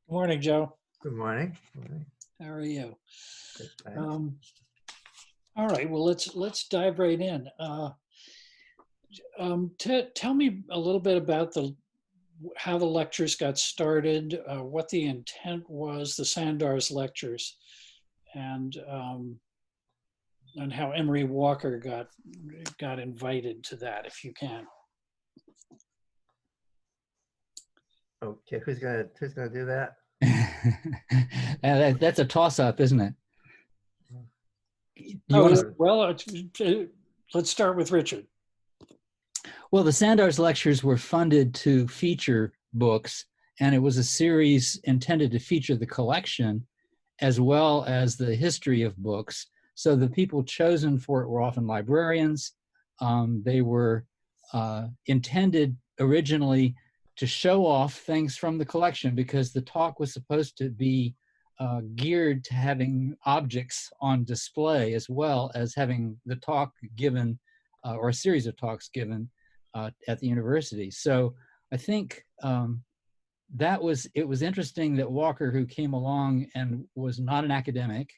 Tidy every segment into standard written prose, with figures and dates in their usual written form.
Good morning, Joe. Good morning. Morning. How are you? Good, thanks. Um, all right. Well, let's dive right in. Tell me a little bit about the how the lectures got started, what the intent was, the Sandars lectures, and um, and how Emery Walker got invited to that, if you can. Okay, who's gonna do that? That's a toss-up, isn't it? You Oh, want yeah, to? well, let's start with Richard. Well, the Sandars lectures were funded to feature books, and it was a series intended to feature the collection as well as the history of books. So the people chosen for it were often librarians. They were intended originally to show off things from the collection because the talk was supposed to be geared to having objects on display as well as having the talk given or a series of talks given at the university. So I think it was interesting that Walker, who came along and was not an academic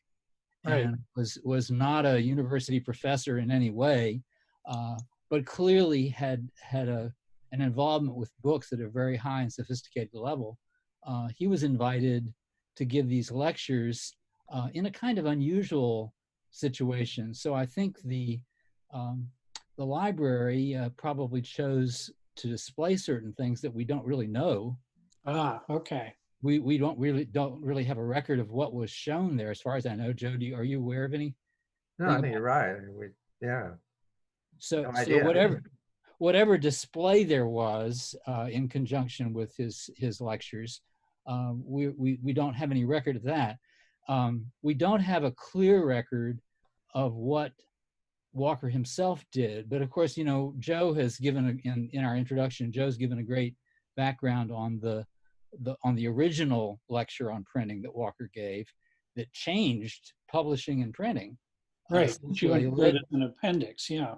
Right. and was not a university professor in any way, but clearly had an involvement with books at a very high and sophisticated level. He was invited to give these lectures in a kind of unusual situation. So I think the library probably chose to display certain things that we don't really know. Ah, okay. We don't really have a record of what was shown there, as far as I know. Joe, are you aware of anything No, I about? think you're right. Yeah, So no so idea. whatever display there was in conjunction with his lectures, we don't have any record of that. We don't have a clear record of what Walker himself did, but of course, Joe has given in our introduction. Joe's given a great background on the original lecture on printing that Walker gave, that changed publishing and printing. Right. You Essentially, included an appendix, yeah.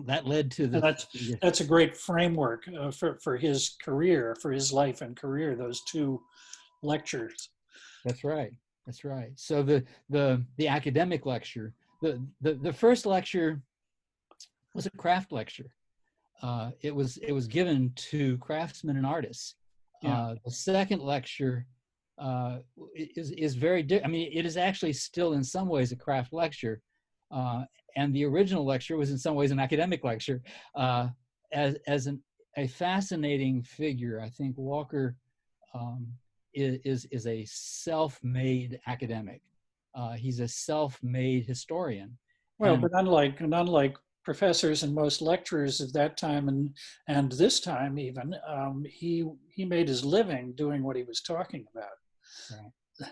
that led to And the. that's a great framework for his career, for his life and career. Those two lectures. That's right. That's right. So the academic lecture, the first lecture was a craft lecture. It was given to craftsmen and artists. Yeah. The second lecture is very different. I mean, it is actually still in some ways a craft lecture, and the original lecture was in some ways an academic lecture. As a fascinating figure, I think Walker is a self-made academic. He's a self-made historian. Well, And but unlike professors and most lecturers of that time and this time even, he made his living doing what he was talking about. right,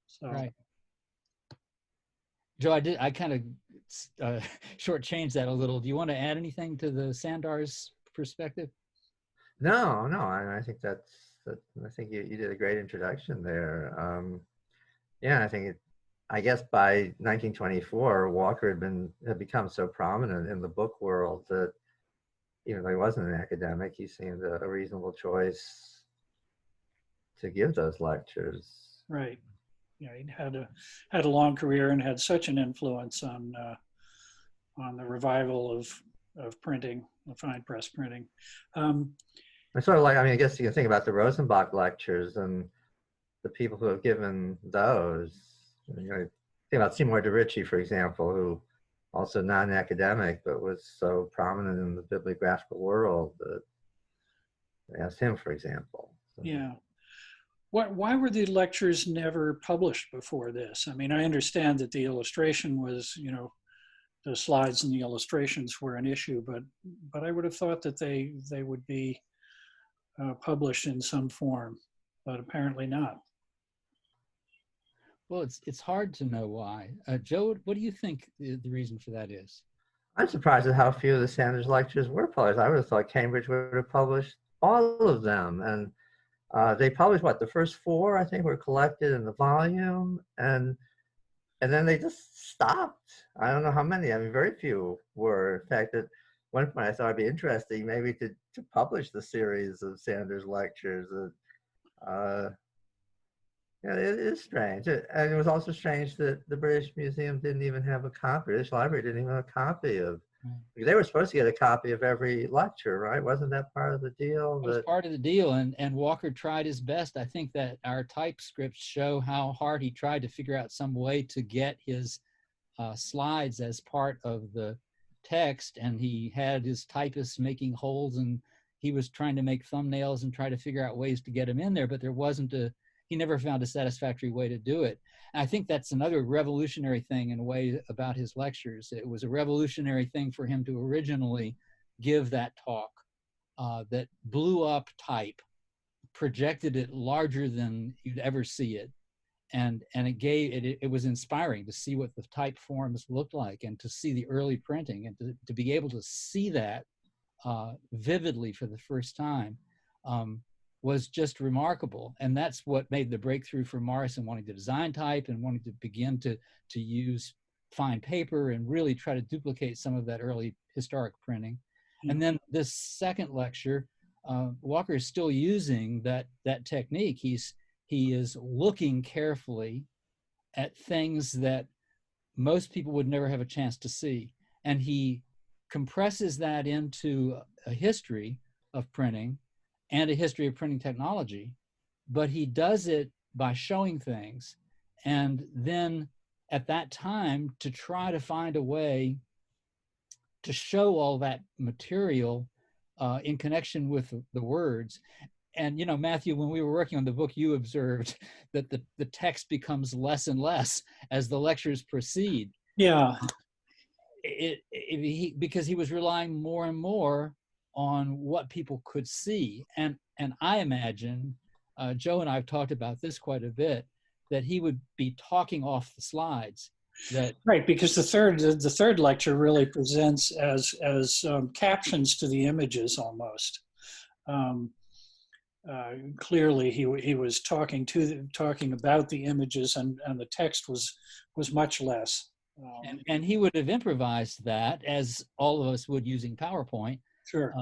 So right. Joe, I kind of shortchanged that a little. Do you want to add anything to the Sandars perspective? No. I think I think you did a great introduction there. Yeah, I guess by 1924, Walker had become so prominent in the book world that even though he wasn't an academic, he seemed a reasonable choice to give those lectures. right, yeah, he had a long career and had such an influence on the revival of printing, of fine press printing. Um, I sort of like, I mean, I guess you can think about the Rosenbach lectures and the people who have given those. Think about Seymour DeRicci, for example, who also non-academic, but was so prominent in the bibliographical world that they asked him, for example. So. yeah. Why were the lectures never published before this? I mean, I understand that the illustration was, the slides and the illustrations were an issue, but I would have thought that they would be published in some form, but apparently not. Well, it's hard to know why. Joe, what do you think the reason for that is? I'm surprised at how few of the Sanders lectures were published. I would have thought Cambridge would have published all of them. And they published, the first four, I think, were collected in the volume. And then they just stopped. I don't know how many. I mean, very few were. In fact, at one point I thought it'd be interesting maybe to publish the series of Sanders lectures. Yeah, it is strange. And it was also strange that the British Museum didn't even have a copy. British Library didn't even have a copy of, because they were supposed to get a copy of every lecture, right? Wasn't that part of the deal? It was part of the deal, and Walker tried his best. I think that our type scripts show how hard he tried to figure out some way to get his slides as part of the text, and he had his typists making holes, and he was trying to make thumbnails and try to figure out ways to get them in there, but he never found a satisfactory way to do it. And I think that's another revolutionary thing in a way about his lectures. It was a revolutionary thing for him to originally give that talk that blew up type, projected it larger than you'd ever see it. And it was inspiring to see what the type forms looked like and to see the early printing and to be able to see that vividly for the first time was just remarkable. And that's what made the breakthrough for Morrison wanting to design type and wanting to begin to use fine paper and really try to duplicate some of that early historic printing. And then this second lecture, Walker is still using that technique. He is looking carefully at things that most people would never have a chance to see. And he compresses that into a history of printing and a history of printing technology, but he does it by showing things. And then at that time, to try to find a way to show all that material in connection with the words. And, you know, Matthew, when we were working on the book, you observed that the text becomes less and less as the lectures proceed. Yeah. Because he was relying more and more on what people could see. And I imagine, Joe and I have talked about this quite a bit, that he would be talking off the slides. Right, because the third lecture really presents as captions to the images almost. Clearly, he was talking about the images, and the text was much less. And he would have improvised that, as all of us would using PowerPoint. Sure.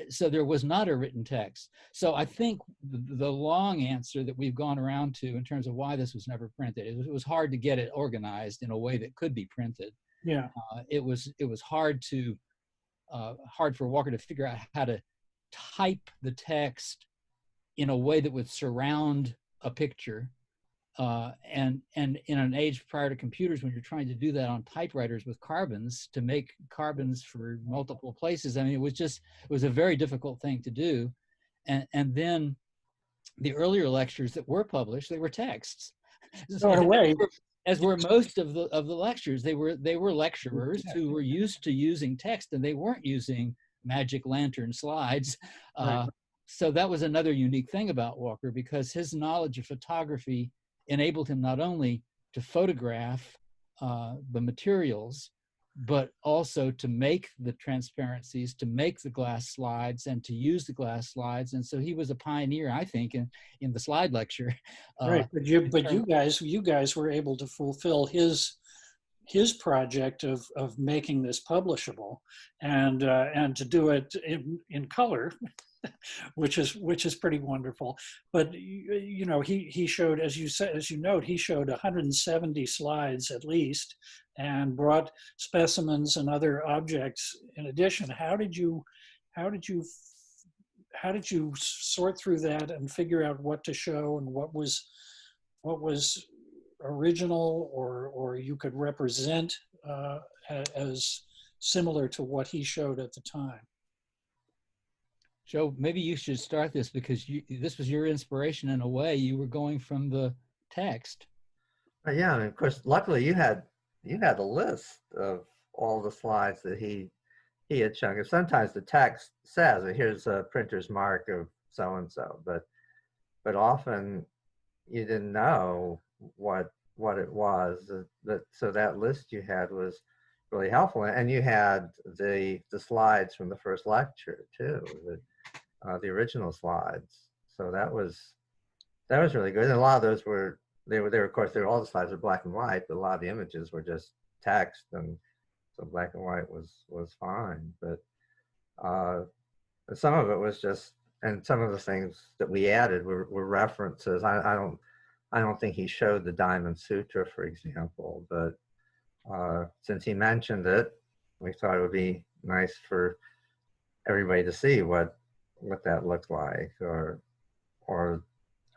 So there was not a written text. So I think the long answer that we've gone around to in terms of why this was never printed, it was hard to get it organized in a way that could be printed. Yeah. It was hard for Walker to figure out how to type the text in a way that would surround a picture. And in an age prior to computers, when you're trying to do that on typewriters with carbons, to make carbons for multiple places, I mean, it was a very difficult thing to do. And then the earlier lectures that were published, they were texts. So in a way, as were most of the lectures, they were lecturers who were used to using text, and they weren't using magic lantern slides. Right. So that was another unique thing about Walker, because his knowledge of photography enabled him not only to photograph the materials, but also to make the transparencies, to make the glass slides, and to use the glass slides. And so he was a pioneer, I think, in the slide lecture. Right, but you guys were able to fulfill his project of making this publishable, and to do it in color. which is pretty wonderful. But you know, he showed, as you note, he showed 170 slides at least, and brought specimens and other objects in addition. How did you sort through that and figure out what to show and what was original or you could represent as similar to what he showed at the time? Joe, maybe you should start this, because this was your inspiration in a way. You were going from the text. Yeah, and of course, luckily you had a list of all the slides that he had shown. Because sometimes the text says, "Here's a printer's mark of so and so," but often you didn't know what it was. So that list you had was really helpful, and you had the slides from the first lecture too. The original slides, so that was really good. And a lot of those were of course all the slides were black and white, but a lot of the images were just text, and so black and white was fine. But some of it was just, and some of the things that we added were references. I don't think he showed the Diamond Sutra, for example, but since he mentioned it, we thought it would be nice for everybody to see what that looked like, or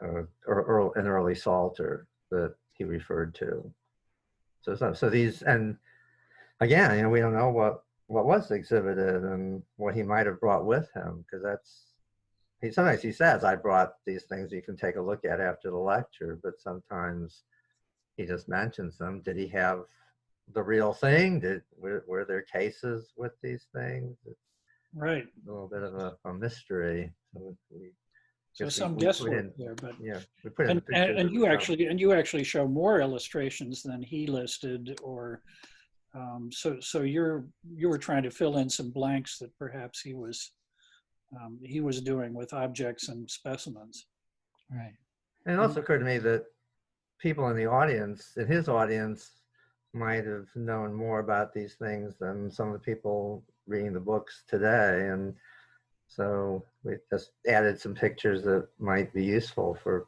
an early Psalter that he referred to. So these, and again, you know, we don't know what was exhibited and what he might have brought with him, because sometimes he says, I brought these things you can take a look at after the lecture, but sometimes he just mentions them. Did he have the real thing? Were there cases with these things? It's Right. a little bit of a mystery. So some guesswork there, but yeah, we put in and, the pictures. and you actually show more illustrations than he listed, or so you were trying to fill in some blanks that perhaps he was doing with objects and specimens. Right. And it also occurred to me that people in his audience, might have known more about these things than some of the people reading the books today. And so we just added some pictures that might be useful for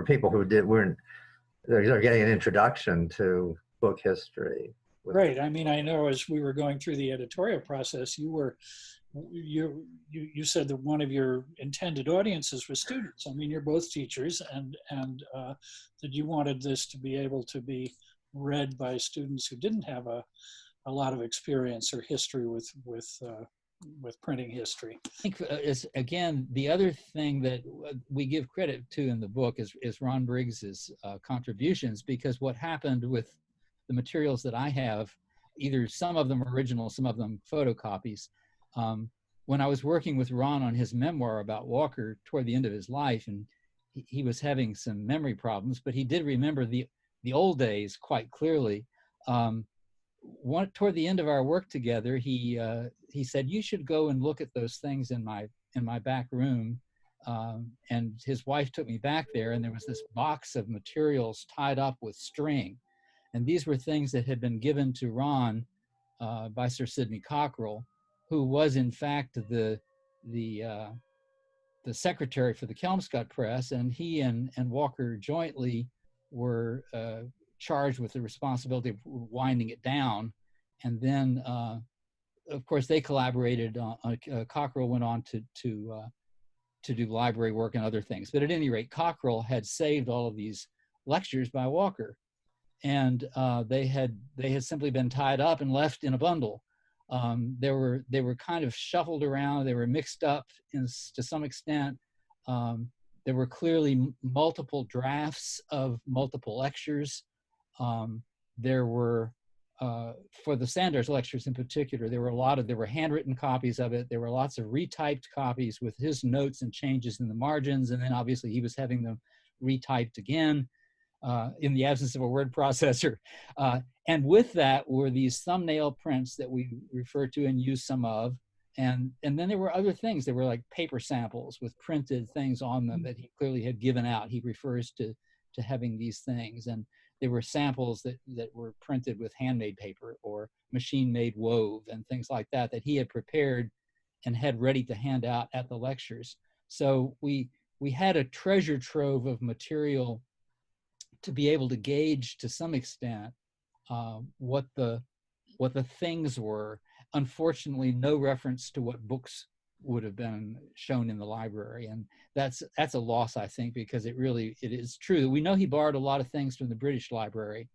people who they're getting an introduction to book history. Right. I mean, I know as we were going through the editorial process, you said that one of your intended audiences was students. I mean, you're both teachers, and that you wanted this to be able to be read by students who didn't have a lot of experience or history with printing history. I think is, again, the other thing that we give credit to in the book is Ron Briggs's contributions, because what happened with the materials that I have, either some of them original, some of them photocopies. When I was working with Ron on his memoir about Walker toward the end of his life, and he was having some memory problems, but he did remember the old days quite clearly. Toward the end of our work together, he said, "You should go and look at those things in my back room." And his wife took me back there, and there was this box of materials tied up with string. And these were things that had been given to Ron by Sir Sidney Cockerell, who was in fact the secretary for the Kelmscott Press, and he and Walker jointly were charged with the responsibility of winding it down. And then, of course, they collaborated. Cockerell went on to do library work and other things. But at any rate, Cockerell had saved all of these lectures by Walker, and they had simply been tied up and left in a bundle. They were kind of shuffled around. They were mixed up to some extent. There were clearly multiple drafts of multiple lectures. There were, for the Sandars lectures in particular, there were handwritten copies of it. There were lots of retyped copies with his notes and changes in the margins. And then obviously he was having them retyped again in the absence of a word processor. And with that were these thumbnail prints that we refer to and use some of. And then there were other things. There were like paper samples with printed things on them that he clearly had given out. He refers to having these things. And there were samples that were printed with handmade paper or machine-made wove and things like that he had prepared and had ready to hand out at the lectures. So we had a treasure trove of material to be able to gauge to some extent what the things were. Unfortunately, no reference to what books would have been shown in the library, and that's a loss, I think, because it is true. We know he borrowed a lot of things from the British Library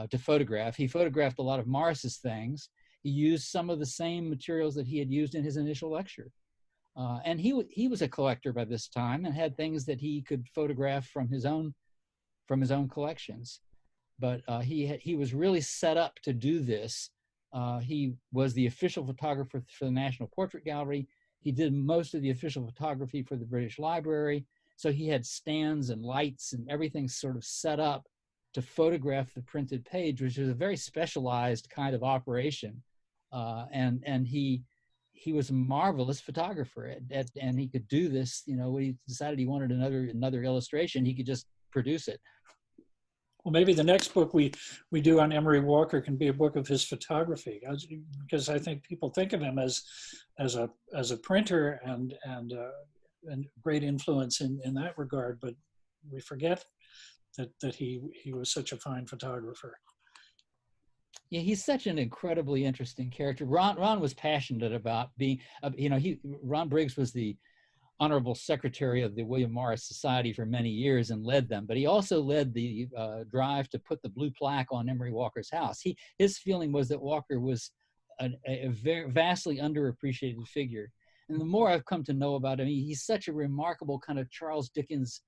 to photograph. He photographed a lot of Morris's things. He used some of the same materials that he had used in his initial lecture, and he was a collector by this time and had things that he could photograph from his own collections. But he was really set up to do this. He was the official photographer for the National Portrait Gallery. He did most of the official photography for the British Library. So he had stands and lights and everything sort of set up to photograph the printed page, which is a very specialized kind of operation. And he was a marvelous photographer, and he could do this. You know, when he decided he wanted another illustration, he could just produce it. Well, maybe the next book we do on Emery Walker can be a book of his photography, because I think people think of him as a printer and a great influence in that regard, but we forget that he was such a fine photographer. Yeah, he's such an incredibly interesting character. Ron was passionate about being, Ron Briggs was the honorable secretary of the William Morris Society for many years and led them, but he also led the drive to put the blue plaque on Emery Walker's house. His feeling was that Walker was a very vastly underappreciated figure. And the more I've come to know about him, he's such a remarkable kind of Charles Dickens,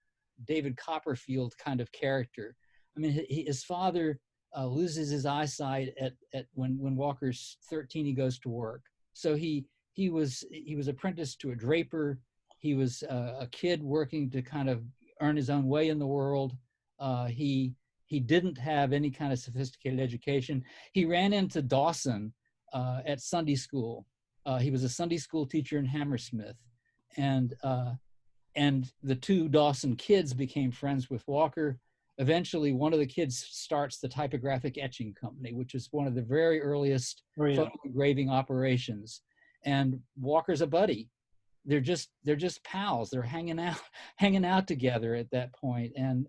David Copperfield kind of character. I mean, his father loses his eyesight at when Walker's 13. He goes to work, so he was apprenticed to a draper. He was a kid working to kind of earn his own way in the world. He didn't have any kind of sophisticated education. He ran into Dawson at Sunday school. He was a Sunday school teacher in Hammersmith, and the two Dawson kids became friends with Walker. Eventually, one of the kids starts the typographic etching company, which is one of the very earliest photo engraving operations. And Walker's a buddy. They're just pals. They're hanging out together at that point. And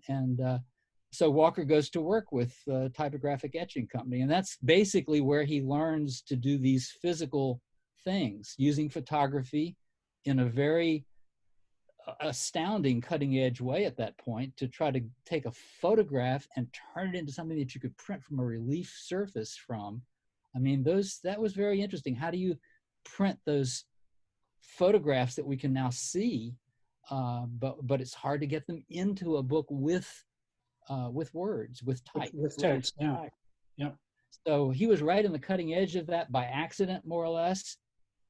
so Walker goes to work with the typographic etching company, and that's basically where he learns to do these physical things using photography in a very astounding cutting edge way at that point, to try to take a photograph and turn it into something that you could print from a relief surface from. I mean, that was very interesting. How do you print those photographs that we can now see, but it's hard to get them into a book with words, with type, with text. Yeah. So he was right on the cutting edge of that by accident, more or less,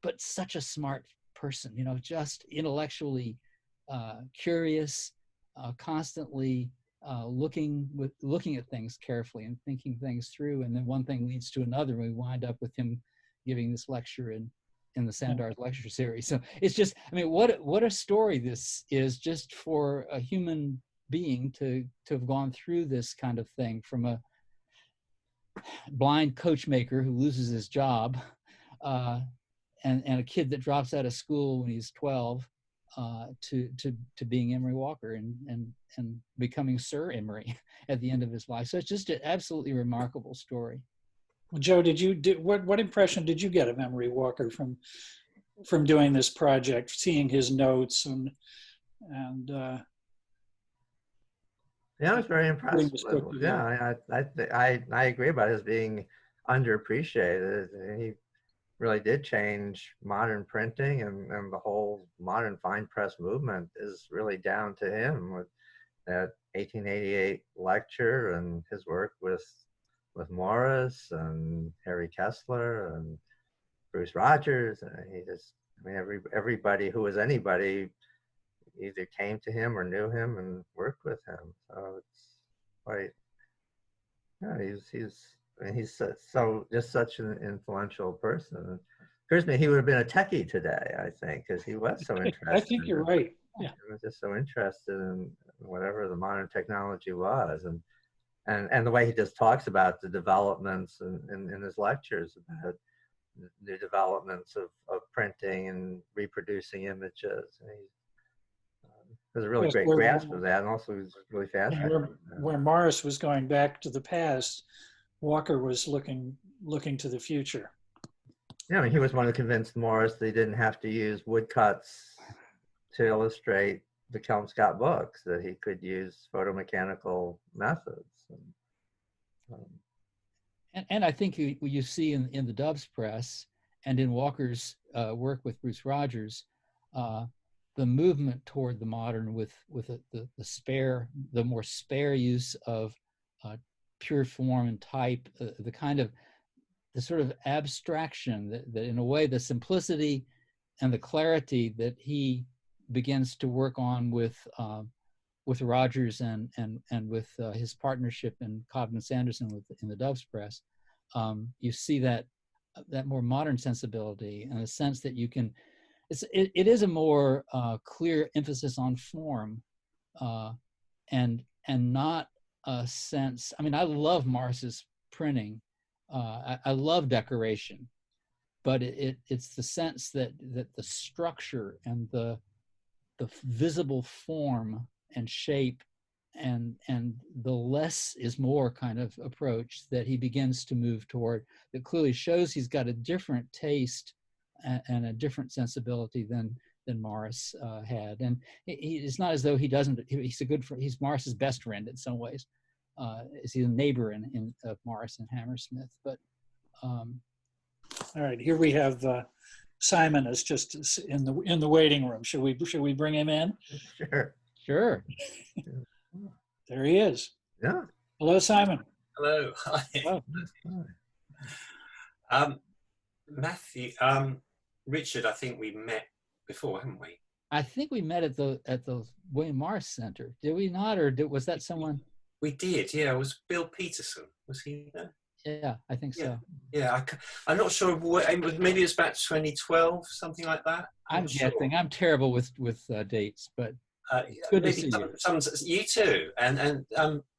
but such a smart person, just intellectually curious, constantly looking at things carefully and thinking things through. And then one thing leads to another, and we wind up with him giving this lecture in the Sandars lecture series. So it's just, I mean, what a story this is, just for a human being to have gone through this kind of thing, from a blind coachmaker who loses his job, and a kid that drops out of school when he's 12, to being Emery Walker and becoming Sir Emery at the end of his life. So it's just an absolutely remarkable story. Well, Joe, what impression did you get of Emery Walker from doing this project, seeing his notes and yeah, I was very impressed. Yeah, I agree about his being underappreciated. He really did change modern printing, and the whole modern fine press movement is really down to him, with that 1888 lecture and his work with Morris and Harry Kessler and Bruce Rogers. Everybody who was anybody either came to him or knew him and worked with him. So it's quite, he's just such an influential person. Occurs to me he would have been a techie today, I think, because he was so interested. I think you're right. Yeah. He was just so interested in whatever the modern technology was, and the way he just talks about the developments in his lectures about the developments of printing and reproducing images. And he has a really great grasp of that, and also he's really fascinating. Where Morris was going back to the past, Walker was looking to the future. Yeah, I mean, he was one who convinced Morris that he didn't have to use woodcuts to illustrate the Kelmscott books, that he could use photomechanical methods. And I think you see in the Doves Press and in Walker's work with Bruce Rogers, the movement toward the modern with the more spare use of pure form and type, the sort of abstraction that in a way, the simplicity and the clarity that he begins to work on with Rogers and with his partnership in Cobden Sanderson in the Doves Press. You see that more modern sensibility, and a sense that you can, it is a more clear emphasis on form, and not a sense. I mean, I love Morris's printing. I love decoration, but it's the sense that the structure and the the visible form and shape and the less is more kind of approach that he begins to move toward, that clearly shows he's got a different taste and a different sensibility than Morris had. And it's not as though he doesn't, he's Morris's best friend in some ways. He's a neighbor of Morris and Hammersmith. But all right, here we have Simon is just in the waiting room. Should we bring him in? Sure. There he is. Yeah. Hello, Simon. Hello. Hi. Hello. Matthew, Richard, I think we met before, haven't we? I think we met at the William Morris Center. Did we not, or was that someone? We did. Yeah, it was Bill Peterson. Was he there? Yeah, I think so. Yeah, I'm not sure. Maybe it was about 2012, something like that. I'm guessing. Sure. I'm terrible with dates, but good to see you. You too. And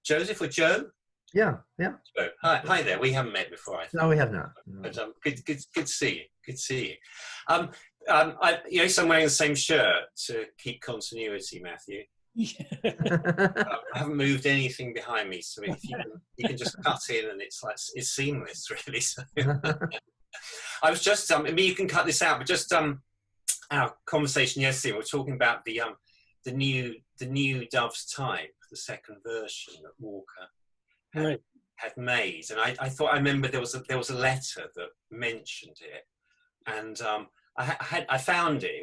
Joseph or Joe? Yeah. So, hi there. We haven't met before, I think. No, we have not. No. But good to see you. Good to see you. So I'm wearing the same shirt to keep continuity, Matthew. I haven't moved anything behind me, so if you can just cut in, and it's seamless, really. So, I was just you can cut this out, but just our conversation yesterday, we were talking about the new Dove's type, the second version that Walker had made, and I thought I remember there was a letter that mentioned it, and I found it.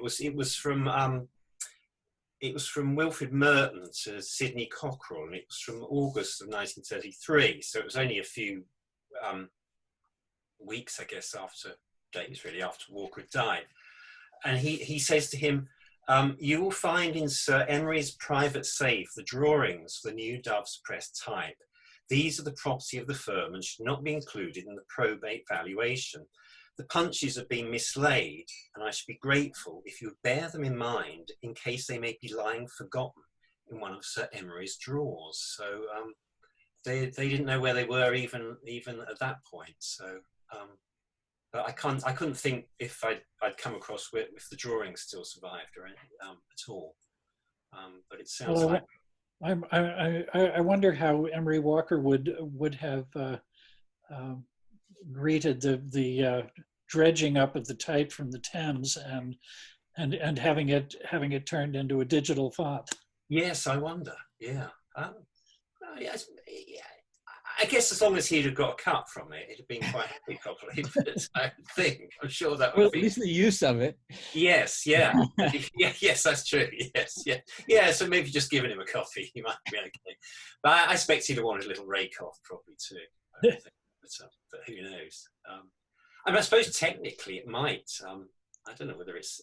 It was from Wilfrid Merton to Sidney Cockerell, and it was from August of 1933. So it was only a few weeks, I guess, days really after Walker had died. And he says to him, "You will find in Sir Emery's private safe the drawings for the new Dove's press type. These are the property of the firm and should not be included in the probate valuation. The punches have been mislaid, and I should be grateful if you would bear them in mind in case they may be lying forgotten in one of Sir Emery's drawers." So they didn't know where they were even at that point. So but I couldn't think if I'd come across if the drawings still survived or anything at all. But it sounds like I wonder how Emery Walker would have greeted the dredging up of the type from the Thames and having it turned into a digital font. Yes, I wonder. Yeah. Yes, I guess as long as he'd have got a cut from it, it'd have been quite happy, probably. But I'm sure that would at least the use of it. Yes, yeah. Yes, that's true. Yes, yeah. Yeah, so maybe just giving him a coffee, he might be okay. But I expect he'd have wanted a little rake off, probably, too. But who knows? I suppose technically it might. I don't know whether it's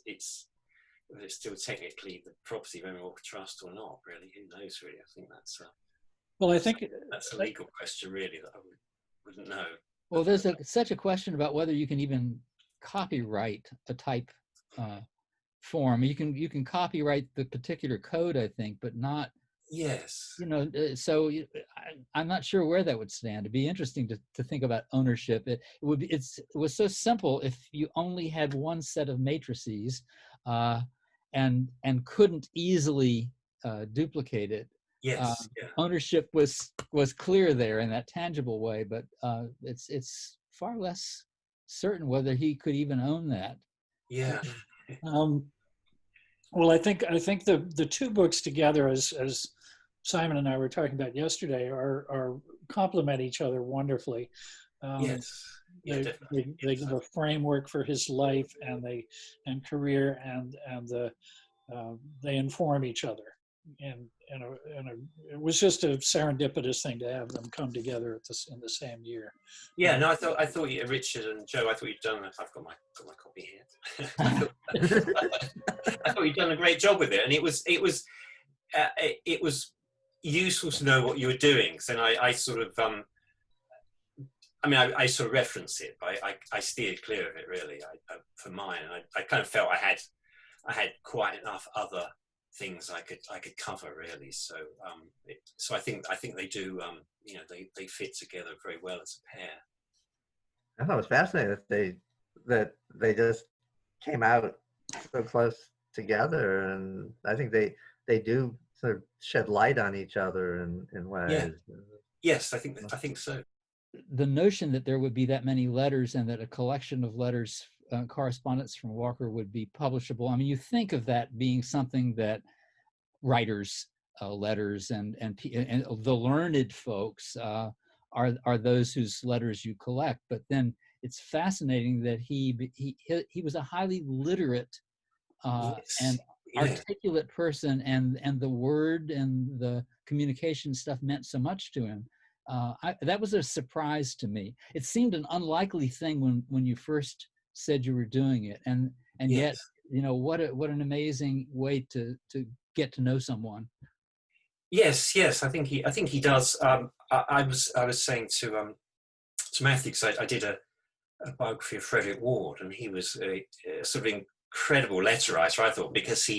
still technically the property of Emery Walker Trust or not. Really, who knows? Really, I think that's. Well, I think that's a legal question, really, that I wouldn't know. Well, there's such a question about whether you can even copyright a type form. You can copyright the particular code, I think, but not. Yes. So I'm not sure where that would stand. It'd be interesting to think about ownership. It was so simple if you only had one set of matrices and couldn't easily duplicate it. Yes. Ownership was clear there in that tangible way, but it's far less certain whether he could even own that. Yeah. Well, I think the two books together, as Simon and I were talking about yesterday, are complement each other wonderfully. Yes. Yeah, they give a framework for his life and career, and they inform each other. And it was just a serendipitous thing to have them come together in the same year. Yeah, no, I thought you, Richard and Joe, I thought you'd done. I've got my copy here. I thought you'd done a great job with it, and it was useful to know what you were doing. So I sort of, I sort of referenced it, but I steered clear of it really for mine, and I kind of felt I had quite enough other things I could cover really. So so I think they do they fit together very well as a pair. I thought it was fascinating that they just came out so close together, and I think they do sort of shed light on each other in ways. Yeah. Yes, I think so. The notion that there would be that many letters and that a collection of letters, correspondence from Walker would be publishable. I mean, you think of that being something that writers, letters, and the learned folks are those whose letters you collect. But then it's fascinating that he was a highly literate and articulate person, and the word and the communication stuff meant so much to him. That was a surprise to me. It seemed an unlikely thing when you first said you were doing it, and yet, you know, what an amazing way to get to know someone. Yes, I think he does. I was saying to Matthew, because I did a biography of Frederick Ward, and he was a sort of incredible letter writer, I thought, because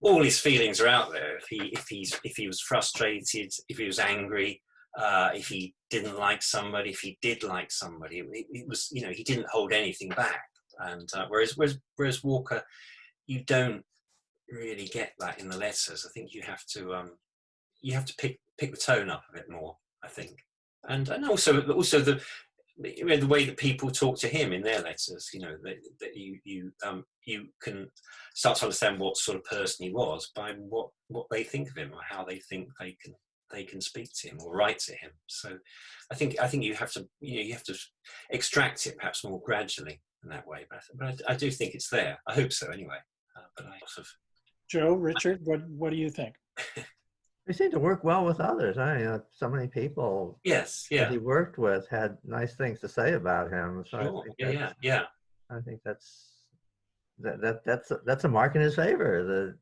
all his feelings are out there. If he was frustrated, if he was angry, if he didn't like somebody, if he did like somebody, it was, you know, he didn't hold anything back. And whereas Walker, you don't really get that in the letters. I think you have to pick the tone up a bit more, I think, and also the way that people talk to him in their letters, you know, that you can start to understand what sort of person he was by what they think of him, or how they think they can speak to him or write to him. So I think you have to extract it perhaps more gradually in that way. But I do think it's there. I hope so anyway. But I sort of. Joe, Richard, what do you think? He seemed to work well with others. So many people that he worked with had nice things to say about him. So sure. I think that's a mark in his favor.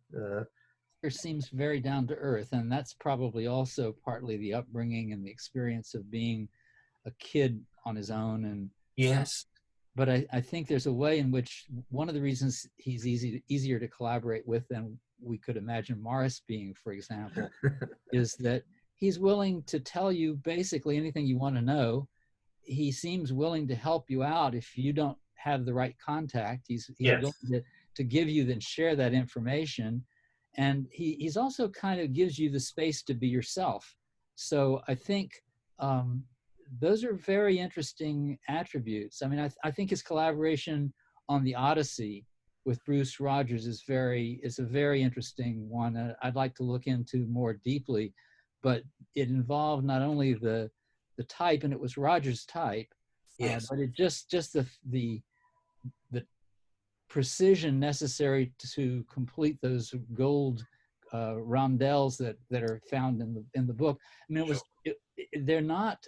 Seems very down to earth, and that's probably also partly the upbringing and the experience of being a kid on his own. And yes, but I think there's a way in which one of the reasons he's easier to collaborate with than we could imagine Morris being, for example, is that he's willing to tell you basically anything you want to know. He seems willing to help you out if you don't have the right contact. He's willing to give you and share that information. And he's also kind of gives you the space to be yourself. So I think those are very interesting attributes. I mean, I think his collaboration on the Odyssey with Bruce Rogers is a very interesting one. I'd like to look into more deeply, but it involved not only the type, and it was Rogers' type, but it just the precision necessary to complete those gold rondelles that are found in the book. I mean, they're not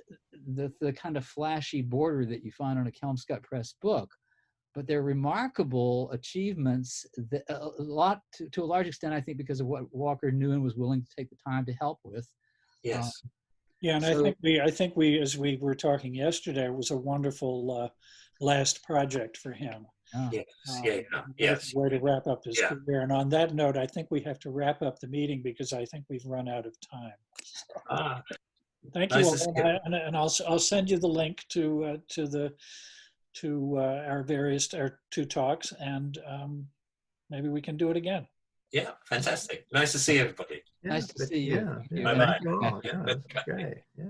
the kind of flashy border that you find on a Kelmscott Press book, but they're remarkable achievements that to a large extent, I think, because of what Walker knew and was willing to take the time to help with. Yes. Yeah, and so, I think we, as we were talking yesterday, it was a wonderful last project for him. Yes. Way to wrap up his career. And on that note, I think we have to wrap up the meeting because I think we've run out of time. Thank you all, and I'll send you the link to our two talks, and maybe we can do it again. Yeah, fantastic. Nice to see everybody. Nice to see you. Yeah, Bye-bye. Great. Yeah.